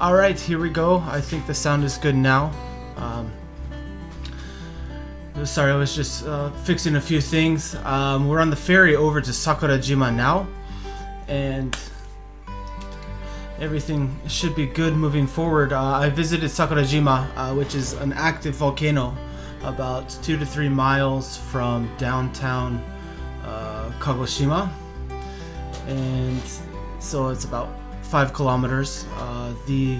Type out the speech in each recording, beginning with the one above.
Alright, here we go. I think the sound is good now. Sorry, I was just fixing a few things. We're on the ferry over to Sakurajima now, and everything should be good moving forward. I visited Sakurajima, which is an active volcano about 2 to 3 miles from downtown Kagoshima, and so it's about 5 kilometers. The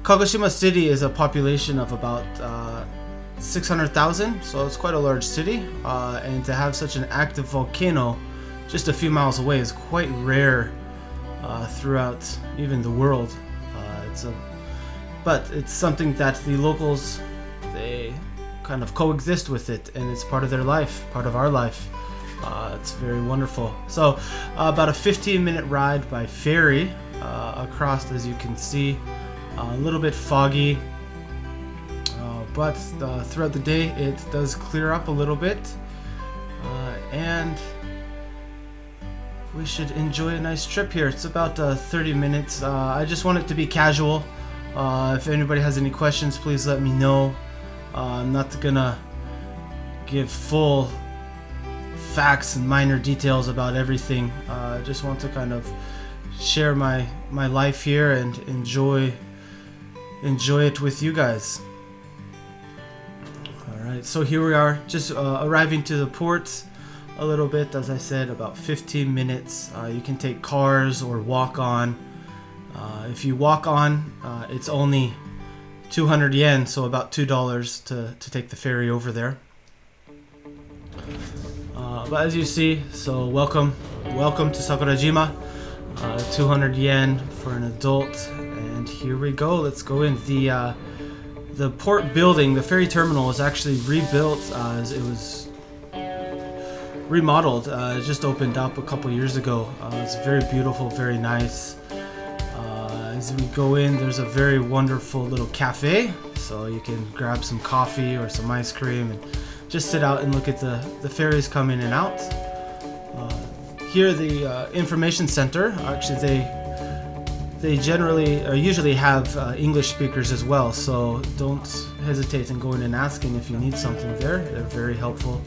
Kagoshima city is a population of about 600,000, so it's quite a large city, and to have such an active volcano just a few miles away is quite rare throughout even the world. But it's something that the locals, they kind of coexist with it, and it's part of their life, part of our life. It's very wonderful. So about a 15-minute ride by ferry across, as you can see. A little bit foggy, but throughout the day it does clear up a little bit, and we should enjoy a nice trip here. It's about 30 minutes. I just want it to be casual. If anybody has any questions, please let me know. I'm not gonna give full facts and minor details about everything. I just want to kind of share my life here and enjoy it with you guys. Alright, so here we are, just arriving to the port a little bit. As I said, about 15 minutes. You can take cars or walk on. If you walk on, it's only 200 yen, so about $2 to take the ferry over there. But as you see, so welcome to Sakurajima. 200 yen for an adult, and here we go. Let's go in. The port building, the ferry terminal, is actually rebuilt as it was remodeled. It just opened up a couple years ago. It's very beautiful, very nice. As we go in, there's a very wonderful little cafe, so you can grab some coffee or some ice cream and just sit out and look at the ferries come in and out. Here, the information center, actually they usually have English speakers as well, so don't hesitate in going and asking if you need something there. They're very helpful.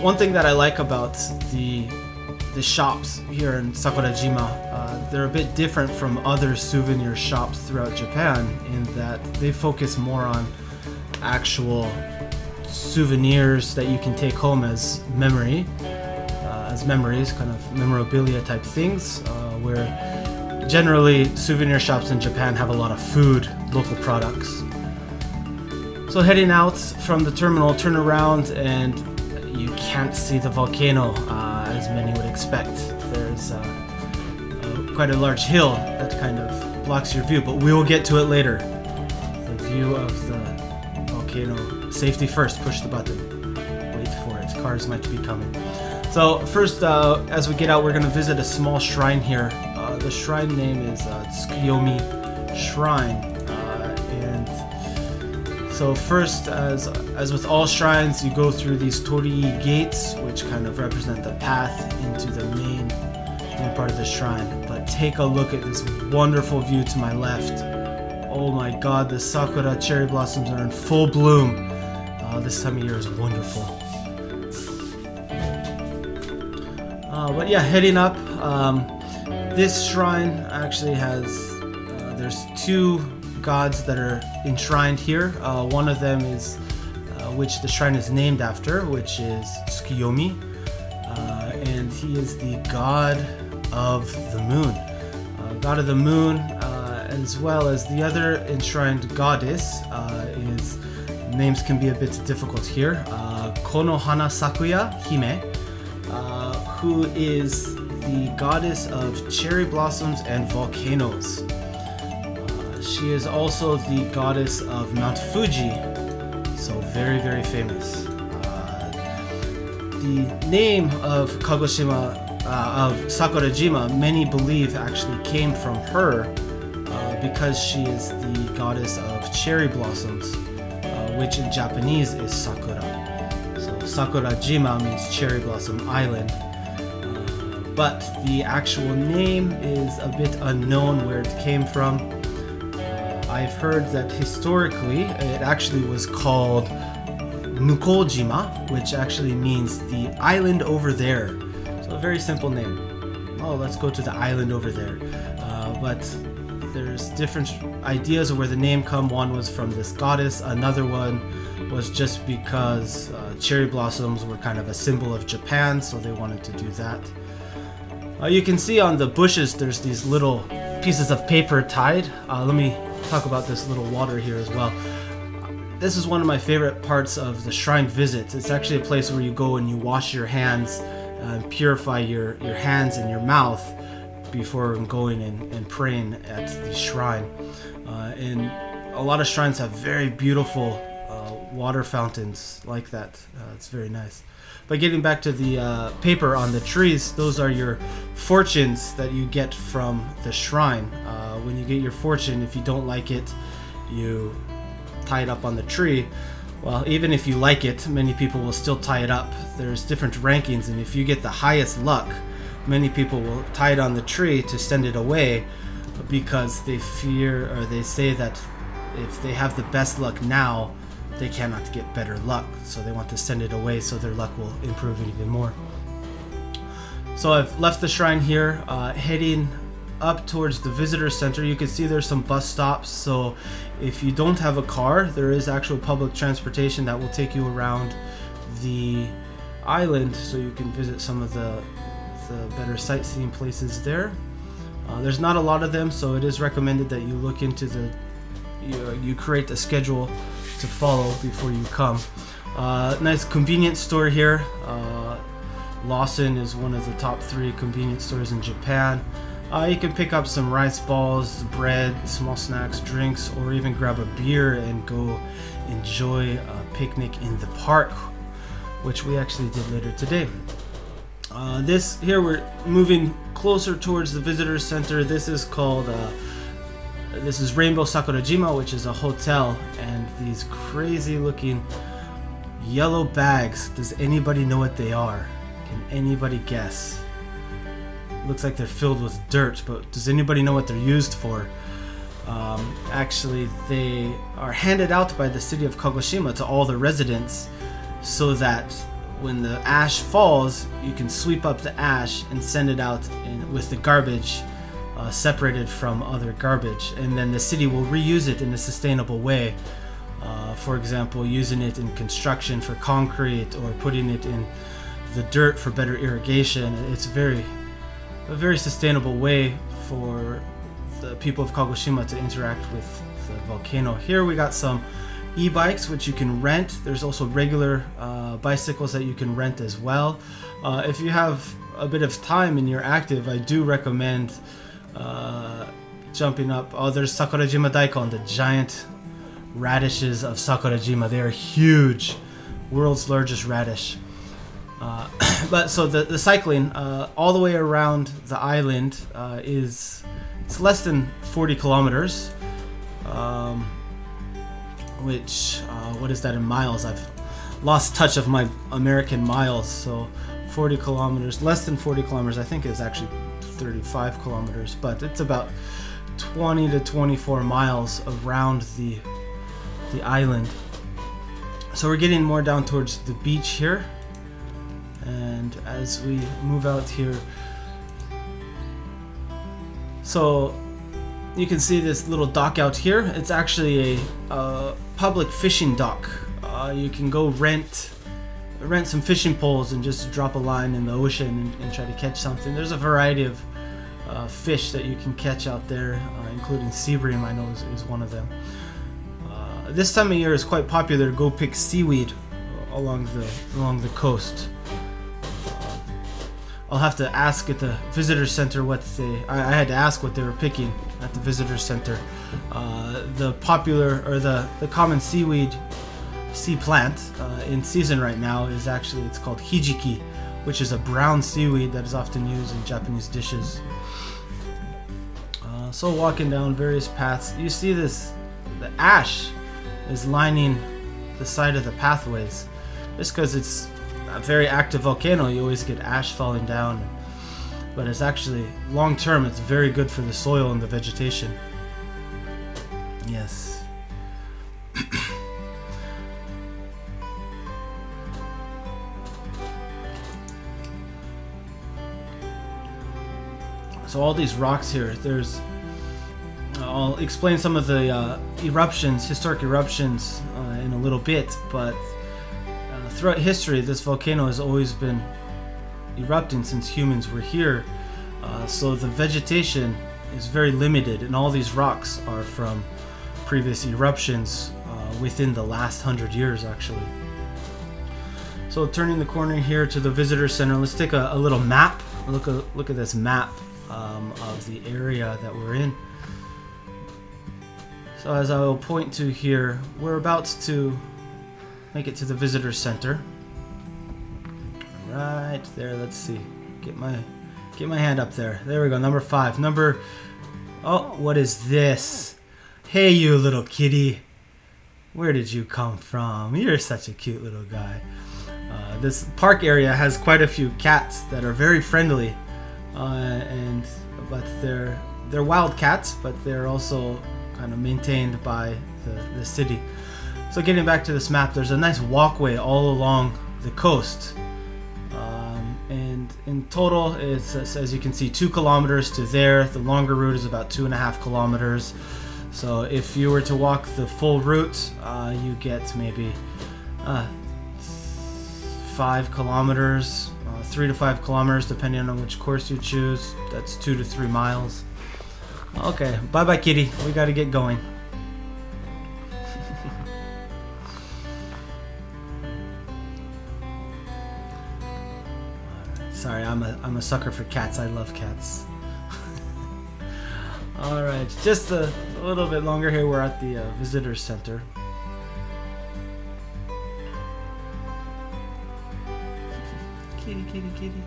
One thing that I like about the shops here in Sakurajima, they're a bit different from other souvenir shops throughout Japan in that they focus more on actual souvenirs that you can take home as memories, kind of memorabilia type things, where generally souvenir shops in Japan have a lot of food, local products. So heading out from the terminal, turn around, and you can't see the volcano as many would expect. There's quite a large hill that kind of blocks your view, but we will get to it later. The view of the volcano. Safety first, push the button. Wait for it, cars might be coming. So first, as we get out, we're going to visit a small shrine here. The shrine name is Tsukiyomi Shrine. And so first, as with all shrines, you go through these torii gates, which kind of represent the path into the main part of the shrine. But take a look at this wonderful view to my left. Oh my god, the sakura cherry blossoms are in full bloom. This time of year is wonderful. But yeah, heading up, this shrine actually has, there's 2 gods that are enshrined here. One of them is, which the shrine is named after, which is Tsukiyomi, and he is the god of the moon. God of the moon, as well as the other enshrined goddess, names can be a bit difficult here. Konohana Sakuya Hime, who is the goddess of cherry blossoms and volcanoes. She is also the goddess of Mount Fuji, so very, very famous. The name of Kagoshima, of Sakurajima, many believe actually came from her because she is the goddess of cherry blossoms, which in Japanese is Sakura. So Sakurajima means cherry blossom island. but the actual name is a bit unknown where it came from. I've heard that historically it actually was called Mukojima, which actually means the island over there. So a very simple name. Oh, let's go to the island over there. But there's different ideas of where the name come. One was from this goddess, another one was just because cherry blossoms were kind of a symbol of Japan, so they wanted to do that. You can see on the bushes there's these little pieces of paper tied. Let me talk about this little water here as well. This is one of my favorite parts of the shrine visits. It's actually a place where you go and you wash your hands and purify your hands and your mouth before going and praying at the shrine. And a lot of shrines have very beautiful water fountains like that. It's very nice. But getting back to the paper on the trees, those are your fortunes that you get from the shrine. When you get your fortune, if you don't like it, you tie it up on the tree. Well, even if you like it, many people will still tie it up. There's different rankings, and if you get the highest luck, many people will tie it on the tree to send it away because they fear, or they say that if they have the best luck now, they cannot get better luck. So they want to send it away so their luck will improve even more. So I've left the shrine here, heading up towards the visitor center. You can see there's some bus stops, so if you don't have a car, there is actual public transportation that will take you around the island so you can visit some of the better sightseeing places there. There's not a lot of them, so it is recommended that you look into you create a schedule to follow before you come. Nice convenience store here. Lawson is one of the top 3 convenience stores in Japan. You can pick up some rice balls, bread, small snacks, drinks, or even grab a beer and go enjoy a picnic in the park, which we actually did later today. This here, we're moving closer towards the visitor center. This is called this is Rainbow Sakurajima, which is a hotel, and these crazy looking yellow bags. Does anybody know what they are? Can anybody guess? Looks like they're filled with dirt, but does anybody know what they're used for? Actually, they are handed out by the city of Kagoshima to all the residents so that when the ash falls, you can sweep up the ash and send it out with the garbage separated from other garbage, and then the city will reuse it in a sustainable way. For example, using it in construction for concrete, or putting it in the dirt for better irrigation. It's a very sustainable way for the people of Kagoshima to interact with the volcano. Here we got some e-bikes which you can rent. There's also regular bicycles that you can rent as well. If you have a bit of time and you're active, I do recommend jumping up. Oh, there's Sakurajima Daikon, the giant radishes of Sakurajima. They are huge, world's largest radish. But so the cycling all the way around the island it's less than 40 kilometers, which what is that in miles? I've lost touch of my American miles. So 40 kilometers, less than 40 kilometers, I think is actually 35 kilometers, but it's about 20 to 24 miles around the island. So we're getting more down towards the beach here. And as we move out here, so you can see this little dock out here. It's actually a public fishing dock. You can go rent some fishing poles and just drop a line in the ocean and try to catch something. There's a variety of fish that you can catch out there, including sea bream, I know is one of them. This time of year is quite popular to go pick seaweed along the coast. I'll have to ask at the visitor center what I had to ask what they were picking at the visitor center. The popular, or the common seaweed, sea plant in season right now is actually, it's called hijiki, which is a brown seaweed that is often used in Japanese dishes. So walking down various paths, you see the ash is lining the side of the pathways. Just because it's a very active volcano, you always get ash falling down. but it's actually long term. It's very good for the soil and the vegetation. Yes. So all these rocks here, I'll explain some of the eruptions, historic eruptions in a little bit, but throughout history this volcano has always been erupting since humans were here, so the vegetation is very limited, and all these rocks are from previous eruptions within the last 100 years actually. So turning the corner here to the visitor center, let's take a little map. Look at this map of the area that we're in. So as I will point to here, we're about to make it to the visitor center. Right there, let's see. Get my hand up there. There we go, number 5. Oh, what is this? Hey you little kitty. Where did you come from? You're such a cute little guy. This park area has quite a few cats that are very friendly. But they're wild cats, but they're also kind of maintained by the city. So getting back to this map, there's a nice walkway all along the coast, and in total it's, as you can see, 2 kilometers to there. The longer route is about 2.5 kilometers. So if you were to walk the full route, you get maybe 5 kilometers, 3 to 5 kilometers depending on which course you choose. That's 2 to 3 miles. Okay, bye bye kitty, we gotta get going. Sorry, I'm a sucker for cats. I love cats. Alright, just a little bit longer here. We're at the visitor center. Kitty, kitty, kitty.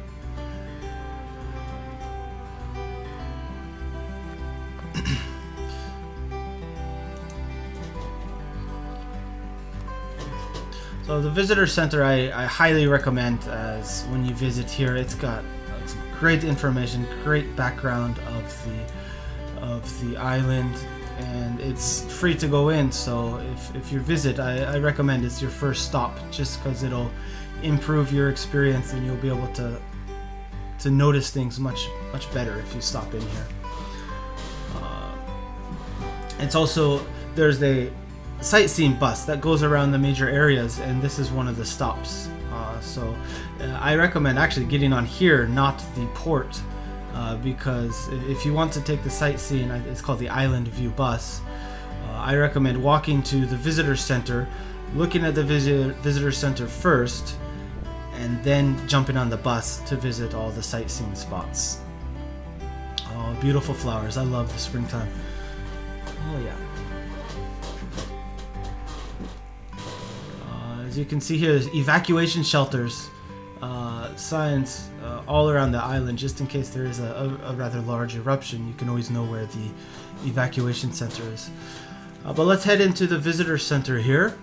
So the visitor center I highly recommend, as when you visit here, it's got some great information, great background of the island, and it's free to go in. So if you visit, I recommend it's your first stop, just because it'll improve your experience and you'll be able to notice things much better if you stop in here. It's also, there's a sightseeing bus that goes around the major areas, and this is one of the stops. So I recommend actually getting on here, not the port, because if you want to take the sightseeing, it's called the Island View bus. I recommend walking to the visitor center, looking at the visitor center first, and then jumping on the bus to visit all the sightseeing spots. Oh, beautiful flowers. I love the springtime. Oh yeah. As you can see here, there's evacuation shelters, signs all around the island, just in case there is a rather large eruption. You can always know where the evacuation center is. But let's head into the visitor center here.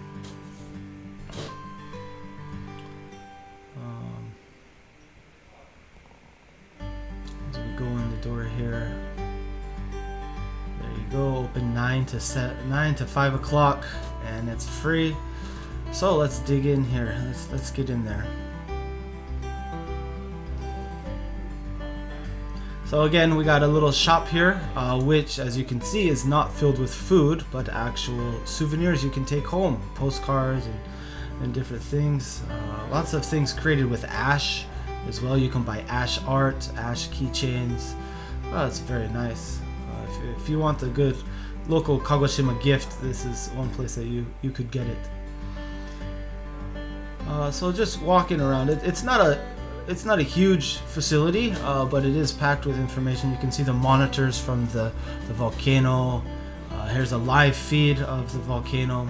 As we go in the door here, there you go. Open 9 to 5 o'clock, and it's free. So let's dig in here. Let's get in there. So again, we got a little shop here, which, as you can see, is not filled with food, but actual souvenirs you can take home, postcards and different things. Lots of things created with ash as well. You can buy ash art, ash keychains. Oh, it's very nice. If you want a good local Kagoshima gift, this is one place that you could get it. So just walking around, it's not a huge facility, but it is packed with information. You can see the monitors from the volcano. Here's a live feed of the volcano.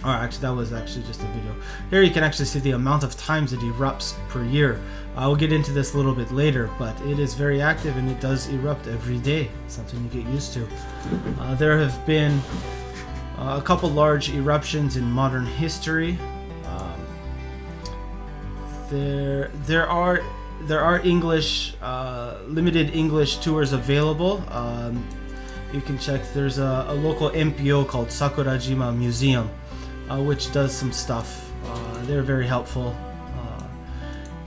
Or actually, that was actually just a video. Here you can actually see the amount of times it erupts per year. I will get into this a little bit later, but it is very active and it does erupt every day. Something you get used to. There have been a couple large eruptions in modern history. There are there are English, limited English tours available. You can check. There's a local NPO called Sakurajima Museum, which does some stuff. They're very helpful,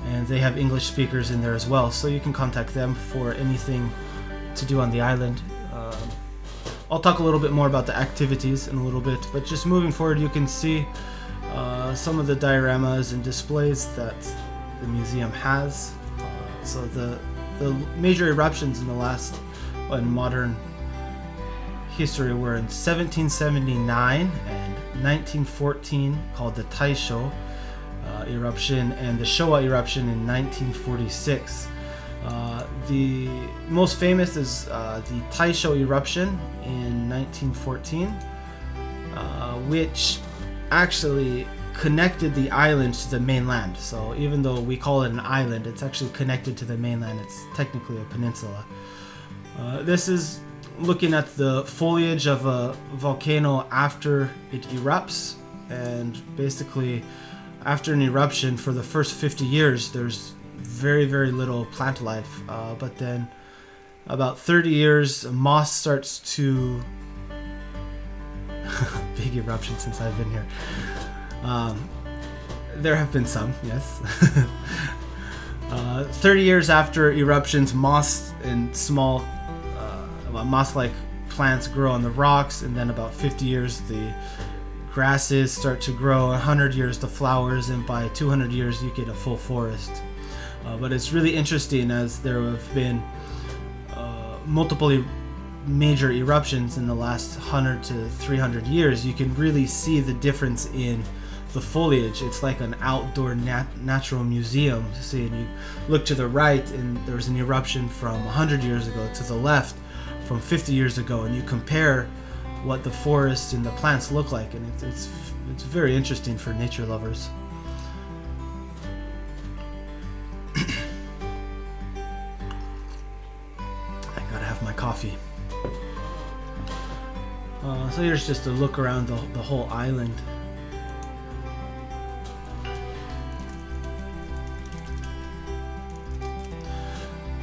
and they have English speakers in there as well. So you can contact them for anything to do on the island. I'll talk a little bit more about the activities in a little bit, but just moving forward, you can see some of the dioramas and displays that the museum has. So the major eruptions in the last, in modern history, were in 1779 and 1914, called the Taisho eruption, and the Showa eruption in 1946. The most famous is the Taisho eruption in 1914, which actually connected the island to the mainland. So even though we call it an island, it's actually connected to the mainland. It's technically a peninsula. This is looking at the foliage of a volcano after it erupts, and basically after an eruption for the first 50 years there's very little plant life, but then about 30 years moss starts to big eruption since I've been here. There have been some, yes. 30 years after eruptions, moss and small moss-like plants grow on the rocks, and then about 50 years the grasses start to grow, 100 years the flowers, and by 200 years you get a full forest. But it's really interesting, as there have been multiple major eruptions in the last 100 to 300 years. You can really see the difference in the foliage. It's like an outdoor natural museum. See, and you look to the right and there's an eruption from 100 years ago, to the left from 50 years ago, and you compare what the forests and the plants look like, and it's very interesting for nature lovers. I gotta have my coffee. So here's just a look around the whole island.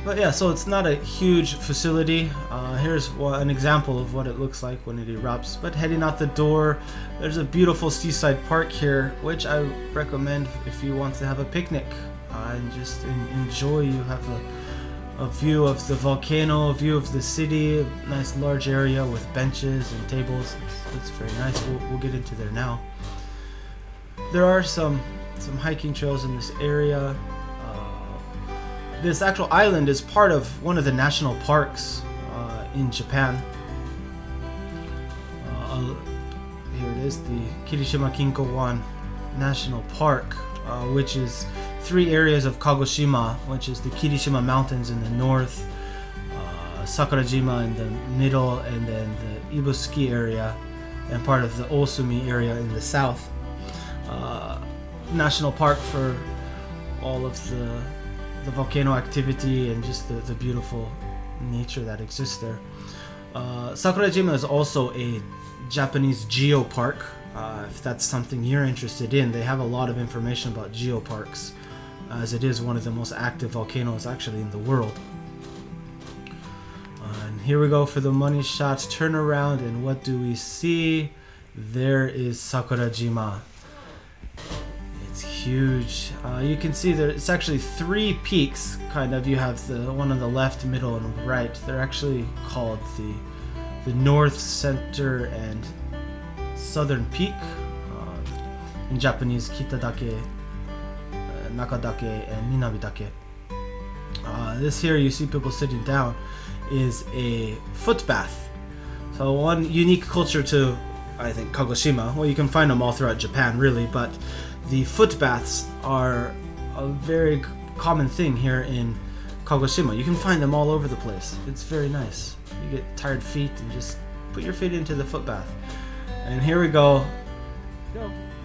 But yeah, so it's not a huge facility. Here's an example of what it looks like when it erupts. But heading out the door, there's a beautiful seaside park here, which I recommend if you want to have a picnic and just enjoy. You have a view of the volcano, a view of the city, a nice large area with benches and tables. It's very nice. We'll get into there now. There are some hiking trails in this area. This actual island is part of one of the national parks in Japan. Here it is, the Kirishima Kinko-wan National Park, which is 3 areas of Kagoshima, which is the Kirishima Mountains in the north, Sakurajima in the middle, and then the Ibusuki area, and part of the Osumi area in the south. National park for all of the volcano activity and just the beautiful nature that exists there. Sakurajima is also a Japanese geopark. If that's something you're interested in, they have a lot of information about geoparks, as it is one of the most active volcanoes actually in the world. And here we go for the money shots. Turn around, and what do we see? There is Sakurajima. Huge. You can see there it's actually 3 peaks, kind of. You have the one on the left, middle, and right. They're actually called the north, center, and southern peak. In Japanese, Kitadake, Nakadake, and Minamidake. This here you see people sitting down is a foot bath. So one unique culture to, I think, Kagoshima. Well, you can find them all throughout Japan, really, but the foot baths are a very common thing here in Kagoshima. You can find them all over the place. It's very nice. You get tired feet and just put your feet into the foot bath. And here we go.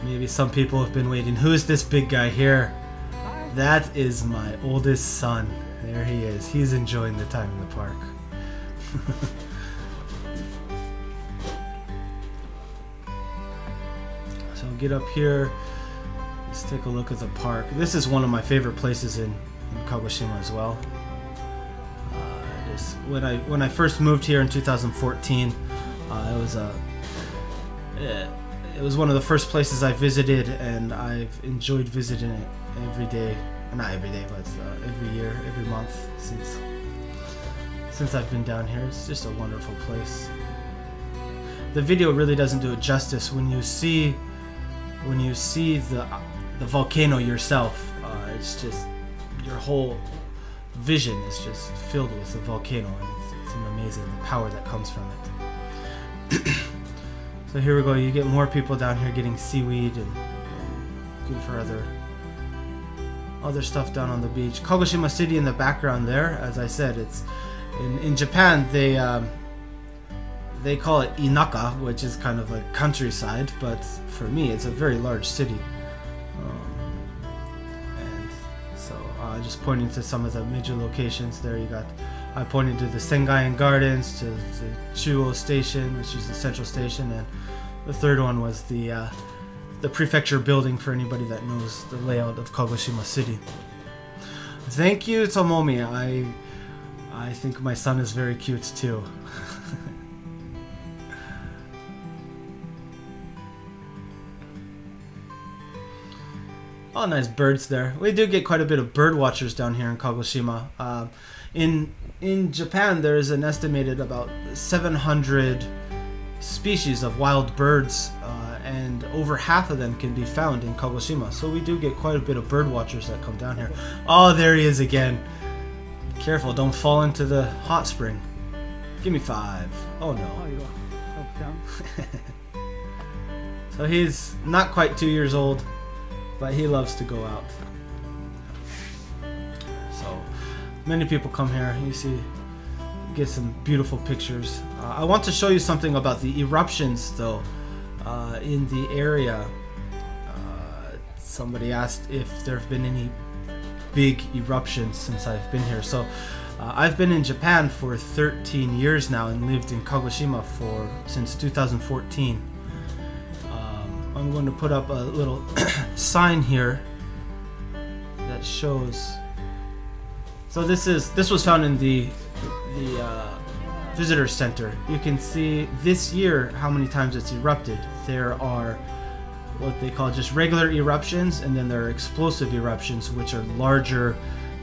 Maybe some people have been waiting. Who is this big guy here? That is my oldest son. There he is. He's enjoying the time in the park. So get up here. Let's take a look at the park. This is one of my favorite places in Kagoshima as well. When I first moved here in 2014, it was one of the first places I visited, and I've enjoyed visiting it every day. Not every day, but every year, every month since I've been down here. It's just a wonderful place. The video really doesn't do it justice. When you see the volcano yourself, it's just your whole vision is just filled with the volcano, and it's amazing the power that comes from it. So here we go. You get more people down here getting seaweed and good for other stuff down on the beach. Kagoshima City in the background there. As I said, it's in Japan they call it Inaka, which is kind of like countryside, but for me it's a very large city. And so just pointing to some of the major locations there. I pointed to the Sengaien Gardens, to the Chuo Station, which is the central station, and the third one was the prefecture building, for anybody that knows the layout of Kagoshima City. Thank you, Tomomi. I think my son is very cute too. Oh, nice birds there. We do get quite a bit of bird watchers down here in Kagoshima. In Japan, there is an estimated about 700 species of wild birds, and over half of them can be found in Kagoshima. So we do get quite a bit of bird watchers that come down here. Oh, there he is again. Careful, don't fall into the hot spring. Give me 5. Oh no. So he's not quite 2 years old, but he loves to go out. So many people come here. You see, get some beautiful pictures. I want to show you something about the eruptions though in the area. Somebody asked if there have been any big eruptions since I've been here. So I've been in Japan for 13 years now and lived in Kagoshima since 2014. I'm going to put up a little sign here that shows. So this was found in the visitor center. You can see this year how many times it's erupted. There are what they call just regular eruptions, and then there are explosive eruptions, which are larger.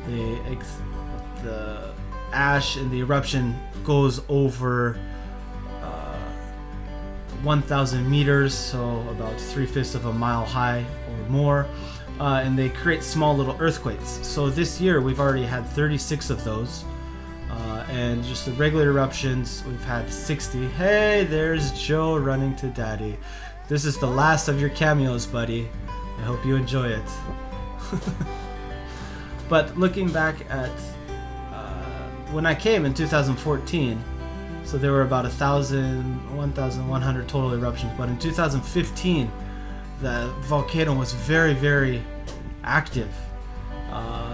The ash in the eruption goes over 1,000 meters, so about 3/5 of a mile high or more, and they create small little earthquakes. So this year we've already had 36 of those, and just the regular eruptions we've had 60. Hey, there's Joe running to daddy. This is the last of your cameos, buddy. I hope you enjoy it. But looking back at when I came in 2014, so there were about 1,100 total eruptions. But in 2015, the volcano was very, very active.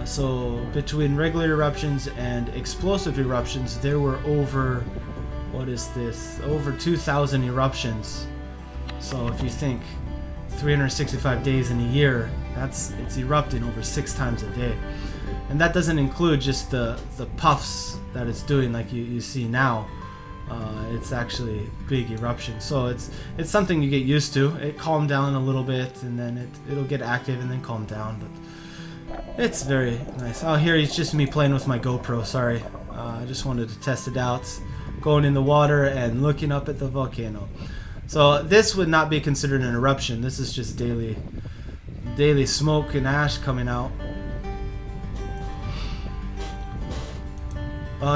So between regular eruptions and explosive eruptions, there were over, over 2,000 eruptions. So if you think 365 days in a year, it's erupting over 6 times a day. And that doesn't include just the puffs that it's doing like you see now. It's actually big eruption. So it's something you get used to. It calmed down a little bit, and then it'll get active and then calm down. But it's very nice. Oh, here it's just me playing with my GoPro. Sorry, I just wanted to test it out, going in the water and looking up at the volcano. So this would not be considered an eruption. This is just daily smoke and ash coming out.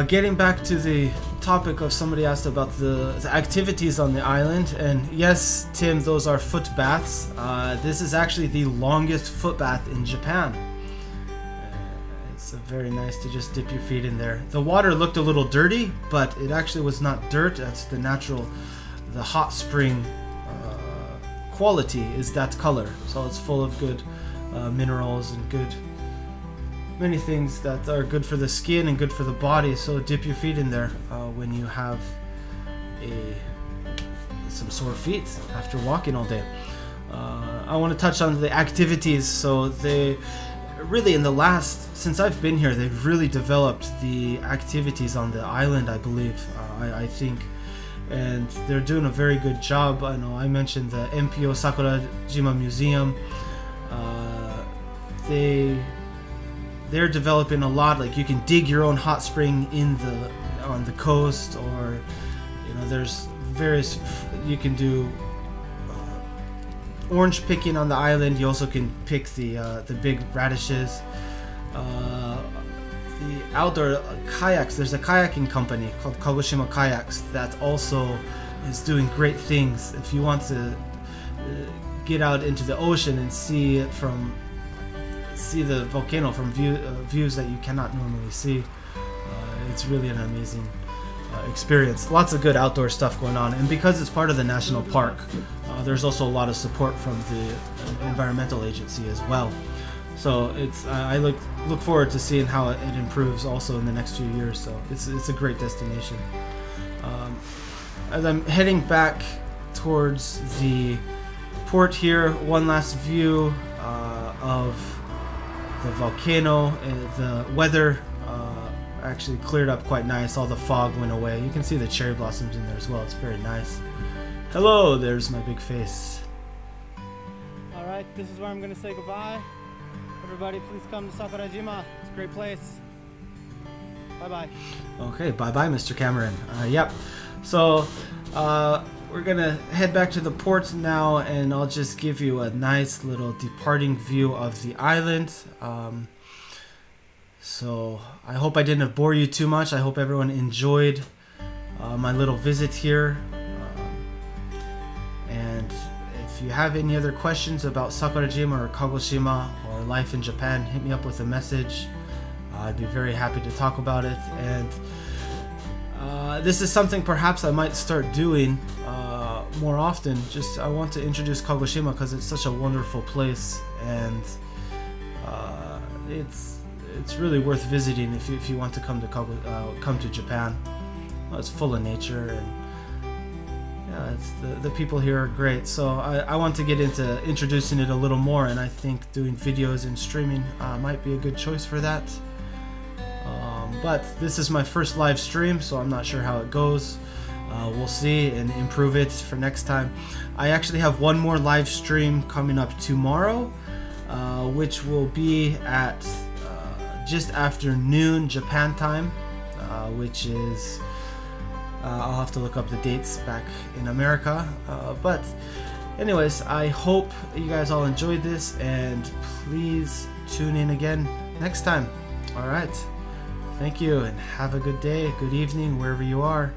Getting back to the topic of somebody asked about the activities on the island, and yes, Tim, those are foot baths. This is actually the longest foot bath in Japan. It's very nice to just dip your feet in there. The water looked a little dirty, but it actually was not dirt. That's the hot spring quality is that color. So it's full of good minerals and many things that are good for the skin and good for the body. So dip your feet in there when you have some sore feet after walking all day. I want to touch on the activities. So really since I've been here, they've really developed the activities on the island, I believe, I think, and they're doing a very good job. I know I mentioned the MPO Sakurajima Museum. They're developing a lot, like you can dig your own hot spring on the coast, or there's various, you can do orange picking on the island. You also can pick the big radishes. The outdoor kayaks, there's a kayaking company called Kagoshima Kayaks that also is doing great things. If you want to get out into the ocean and see the volcano from views that you cannot normally see, it's really an amazing experience. Lots of good outdoor stuff going on, and because it's part of the national park, there's also a lot of support from the environmental agency as well. So I look forward to seeing how it improves also in the next few years. So it's a great destination. As I'm heading back towards the port here, one last view of the volcano. The weather actually cleared up quite nice. All the fog went away. You can see the cherry blossoms in there as well. It's very nice. Hello, there's my big face. Alright, this is where I'm going to say goodbye. Everybody, please come to Sakurajima. It's a great place. Bye-bye. Okay, bye-bye, Mr. Cameron. Yep. So, we're going to head back to the port now, and I'll just give you a nice little departing view of the island. So, I hope I didn't bore you too much. I hope everyone enjoyed my little visit here. And if you have any other questions about Sakurajima or Kagoshima or life in Japan, hit me up with a message. I'd be very happy to talk about it. And this is something perhaps I might start doing more often. I want to introduce Kagoshima because it's such a wonderful place, and it's really worth visiting if you want to come to Japan. Well, it's full of nature, and the people here are great. So I want to get into introducing it a little more, and I think doing videos and streaming might be a good choice for that. But this is my first live stream, so I'm not sure how it goes. We'll see and improve it for next time. I actually have one more live stream coming up tomorrow, which will be at just after noon Japan time, which is I'll have to look up the dates back in America, but anyways, I hope you guys all enjoyed this, and please tune in again next time. Alright, thank you, and have a good day, good evening, wherever you are.